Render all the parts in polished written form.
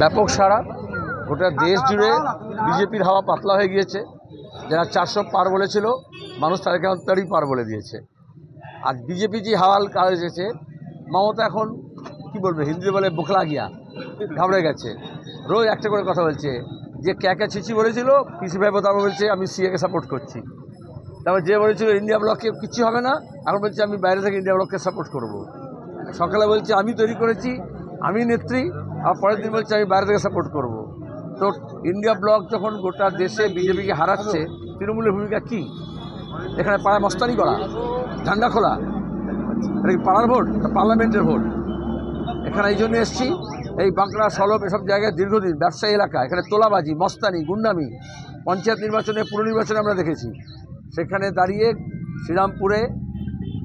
ব্যাপক সাড়া গোটা দেশ জুড়ে বিজেপির হাওয়া পাতলা হয়ে গিয়েছে। যারা 400 পার বলেছিল মানুষ তাদেরকে এখন 30 পার বলে দিয়েছে। আর বিজেপি যে হাওয়াল কাজ এসেছে, মমতা এখন কি বলবে, হিন্দি বলে বোখলা গিয়া, ঘাবড়ে গেছে। রোজ একটা করে কথা বলছে, যে ক্যাকা ছিচি বলেছিল পিসি ভাইবো তারপর বলছে আমি সিএকে সাপোর্ট করছি। তারপর যে বলেছিল ইন্ডিয়া ব্লককে কিছু হবে না, এখন বলছে আমি বাইরে থেকে ইন্ডিয়া ব্লককে সাপোর্ট করব। সকালে বলছে আমি তৈরি করেছি, আমি নেত্রী, আর পরের দিন বলছে আমি বাইরে থেকে সাপোর্ট করব। তো ইন্ডিয়া ব্লক যখন গোটা দেশে বিজেপিকে হারাচ্ছে, তৃণমূলের ভূমিকা কী? এখানে পাড়ায় মস্তানি করা, ঝান্ডা খোলা, এটা কি পাড়ার ভোট, পার্লামেন্টের ভোট? এখানে এই জন্য এসেছি, এই বাঁকড়া সলভ এসব জায়গায় দীর্ঘদিন ব্যবসায়ী এলাকা, এখানে তোলাবাজি, মস্তানি, গুন্ডামি পঞ্চায়েত নির্বাচনে, পুর নির্বাচনে আমরা দেখেছি। সেখানে দাঁড়িয়ে শ্রীরামপুরে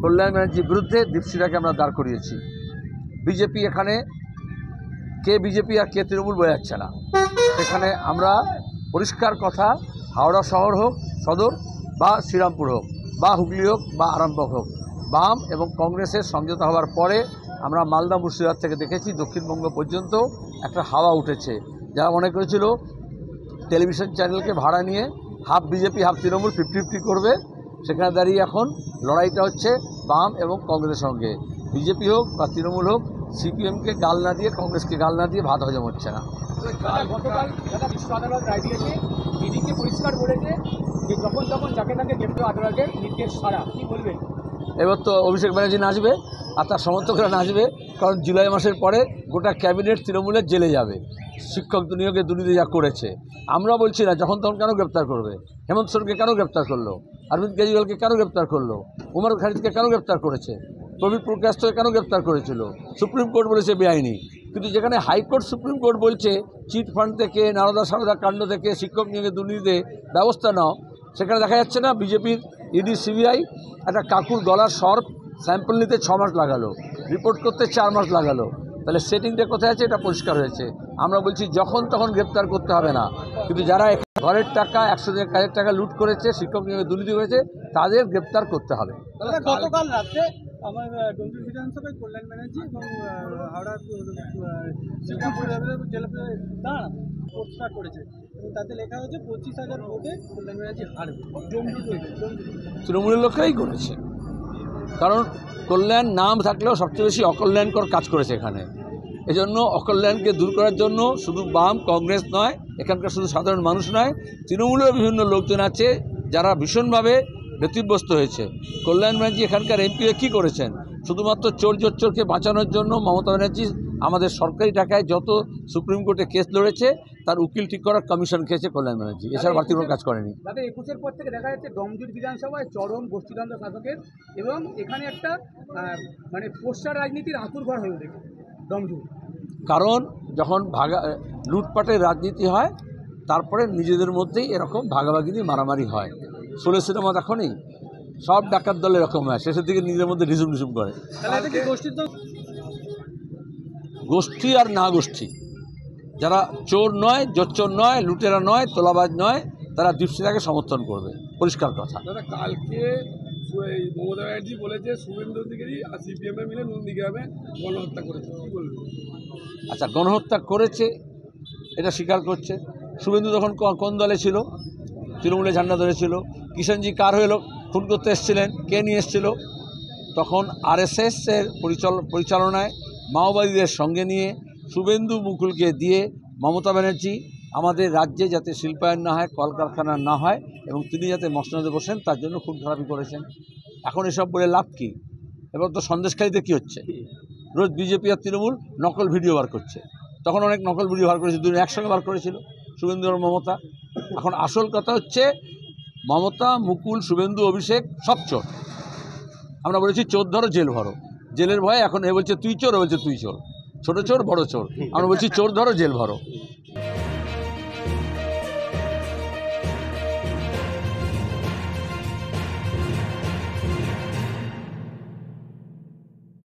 কল্যাণ ব্যানার্জির বিরুদ্ধে দীপশিরাকে আমরা দাঁড় করিয়েছি। বিজেপি এখানে কে বিজেপি আর কে তৃণমূল বোঝা যাচ্ছে না। সেখানে আমরা পরিষ্কার কথা, হাওড়া শহর হোক, সদর বা শ্রীরামপুর হোক, বা হুগলি হোক বা আরামবাগ হোক, বাম এবং কংগ্রেসের সমঝোতা হওয়ার পরে আমরা মালদা মুর্শিদাবাদ থেকে দেখেছি দক্ষিণবঙ্গ পর্যন্ত একটা হাওয়া উঠেছে। যারা মনে করেছিল টেলিভিশন চ্যানেলকে ভাড়া নিয়ে হাফ বিজেপি হাফ তৃণমূল 50-50 করবে, সেখানে দাঁড়িয়ে এখন লড়াইটা হচ্ছে বাম এবং কংগ্রেসের সঙ্গে। বিজেপি হোক বা তৃণমূল হোক, সিপিএমকে গাল না দিয়ে, কংগ্রেসকে গাল না দিয়ে ভাত হজম হচ্ছে না। গতকাল বিশ্ব আদালত রায় দিয়েছে, ইডিকে পরিষ্কার বলেছে যে যখন তখন যাকে তাকে গ্রেপ্তার আদালতের নির্দেশ ছাড়া। কী বলবেন? এবার তো অভিষেক ব্যানার্জি নাচবে আর তার সমর্থকরা নাচবে, কারণ জুলাই মাসের পরে গোটা ক্যাবিনেট তৃণমূলের জেলে যাবে। শিক্ষক নিয়োগে দুর্নীতি যা করেছে, আমরা বলছি না যখন তখন কেন গ্রেপ্তার করবে? হেমন্ত সোরেনকে কেন গ্রেপ্তার করলো? অরবিন্দ কেজরিওয়ালকে কেন গ্রেপ্তার করলো? উমর খালিদকে কেন গ্রেপ্তার করেছে? প্রবীর প্রকাশকে কেন গ্রেপ্তার করেছিল? সুপ্রিম কোর্ট বলেছে বেআইনি। কিন্তু যেখানে হাইকোর্ট সুপ্রিম কোর্ট বলছে চিট ফান্ড থেকে, নারদা সারদা কাণ্ড থেকে, শিক্ষক নিয়োগে দুর্নীতিতে ব্যবস্থা নাও, সেখানে দেখা যাচ্ছে না বিজেপির ইডি সিবিআই একটা কাকুর গলার সর্প স্যাম্পল নিতে 6 মাস লাগালো, রিপোর্ট করতে 4 মাস লাগালো। তাহলে সেটিংটা কোথায় আছে? এটা পরিষ্কার হয়েছে। আমরা বলছি যখন তখন গ্রেপ্তার করতে হবে না, কিন্তু যারা ঘরের টাকা 100 দিনের কাজের টাকা লুট করেছে, শিক্ষক নিয়োগে দুর্নীতি করেছে, তাদের গ্রেপ্তার করতে হবে। গতকাল রাত্রে আমার ডোমজুর বিধানসভায় কল্যাণ ব্যানার্জি এবং হাওড়া জেলা পোস্টার করেছে এবং তাতে লেখা হয়েছে 25,000 ভোটে কল্যাণ ব্যানার্জি হারবে। তৃণমূলের লোকেরাই করেছে, কারণ কল্যাণ নাম থাকলেও সবচেয়ে বেশি অকল্যাণকর কাজ করেছে এখানে। এজন্য অকল্যাণকে দূর করার জন্য শুধু বাম কংগ্রেস নয়, এখানকার শুধু সাধারণ মানুষ নয়, তৃণমূলের বিভিন্ন লোকজন আছে যারা ভীষণভাবে ব্যতিব্যস্ত হয়েছে। কল্যাণ ব্যানার্জি এখানকার এমপি কী করেছেন? শুধুমাত্র চোর জোচ্চোরকে বাঁচানোর জন্য মমতা ব্যানার্জি আমাদের সরকারি টাকায় যত সুপ্রিম কোর্টে কেস লড়েছে তার উকিল ঠিক করার কমিশন খেয়েছে কল্যাণ ব্যানার্জি, এছাড়া বাড়তি কোনো কাজ করেনি। তাদের 21-এর পর থেকে দেখা যাচ্ছে ডোমজুর বিধানসভায় চরম গোষ্ঠীদ্বন্দ্ব শাসকের, এবং এখানে একটা মানে পোস্টার রাজনীতির আঁতুড়ঘর হয়ে উঠেছে ডোমজুর। কারণ যখন লুটপাটের রাজনীতি হয়, তারপরে নিজেদের মধ্যেই এরকম ভাগাভাগি মারামারি হয়। 16 সিনেমা এখনই সব ডাকাত দল এরকম হয়, শেষের দিকে নিজের মধ্যে রিজুম করে। গোষ্ঠী আর না গোষ্ঠী, যারা চোর নয়, জোচ্চোর নয়, লুটেরা নয়, তোলাবাজ নয়, তারা দীপশিরাকে সমর্থন করবে, পরিষ্কার কথা। দাদা, কালকে মমতা ব্যানার্জি বলেছে শুভেন্দু অধিকারী আর সিপিএম মিলে নন্দীগ্রামে গণহত্যা করেছে, কী বলবেন? আচ্ছা, গণহত্যা করেছে এটা স্বীকার করছে। শুভেন্দু তখন কোন দলে ছিল? তৃণমূলে ঝান্ডা ধরেছিল। কিষাণজি কার হয়ে খুন করতে এসেছিলেন? কে নিয়ে এসেছিল? তখন আরএসএসের পরিচালনায় মাওবাদীদের সঙ্গে নিয়ে শুভেন্দু মুকুলকে দিয়ে মমতা ব্যানার্জি আমাদের রাজ্যে যাতে শিল্পায়ন না হয়, কলকারখানা না হয় এবং তিনি যাতে মসনদে বসেন, তার জন্য খুন খারাপি করেছেন। এখন এসব বলে লাভ কী? এবার তো সন্দেশখালিতে কী হচ্ছে? রোজ বিজেপি আর তৃণমূল নকল ভিডিও বার করছে। তখন অনেক নকল ভিডিও বার করেছে, দুজন একসঙ্গে বার করেছিল, শুভেন্দু আর মমতা। এখন আসল কথা হচ্ছে মমতা, মুকুল, শুভেন্দু, অভিষেক সব চোর। আমরা বলেছি চোর ধরো জেল ভরো, জেলের ভয়ে এখন এ বলছে তুই চোর, ও বলছে তুই চোর, ছোটো চোর বড় চোর। আমরা বলছি চোর ধরো জেল ভরো।